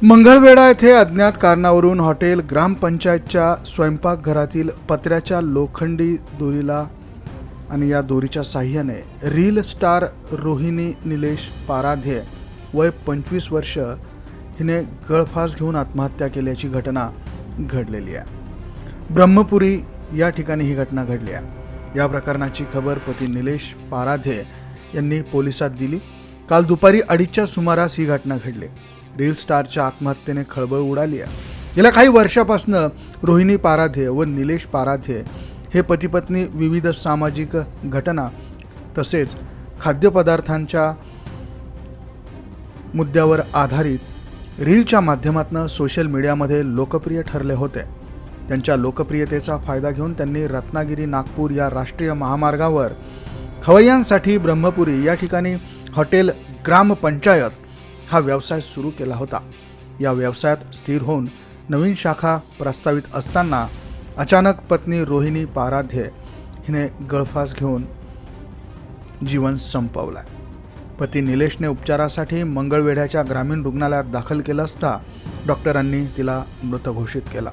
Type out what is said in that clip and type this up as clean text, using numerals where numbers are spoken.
मंगळवेढा येथे अज्ञात कारणावरून हॉटेल ग्रामपंचायतच्या स्वयंपाकघरातील पत्र्याच्या लोखंडी दोरीला आणि या दोरीच्या साह्याने रील स्टार रोहिणी निलेश पाराध्ये वय 25 वर्ष हिने गळफास घेऊन आत्महत्या केल्याची घटना घडलेली आहे। ब्रह्मपुरी या ठिकाणी ही घटना घडली आहे। या प्रकरणाची खबर पती निलेश पाराध्ये यांनी पोलिसात दिली। काल दुपारी 2:30च्या सुमारास ही घटना घडली। रील स्टारच्या आत्महत्येने खळबळ उडाली आहे। गेल्या काही वर्षापासून रोहिणी पाराध्ये व निलेश पाराध्ये हे पती पत्नी विविध सामाजिक घटना तसेच खाद्यपदार्थांच्या मुद्द्यावर आधारित रीलच्या माध्यमातून सोशल मीडियामध्ये लोकप्रिय ठरले होते। त्यांच्या लोकप्रियतेचा फायदा घेऊन त्यांनी रत्नागिरी नागपूर या राष्ट्रीय महामार्गावर खवय्यांसाठी ब्रह्मपुरी या ठिकाणी हॉटेल ग्रामपंचायत हा व्यवसाय सुरू केला होता। या व्यवसायात स्थिर होऊन नवीन शाखा प्रस्तावित असताना अचानक पत्नी रोहिणी पाराध्ये हिने गळफास घेऊन जीवन संपवलं। पती निलेशने उपचारासाठी मंगळवेढ्याच्या ग्रामीण रुग्णालयात दाखल केलं असता डॉक्टरांनी तिला मृत घोषित केला।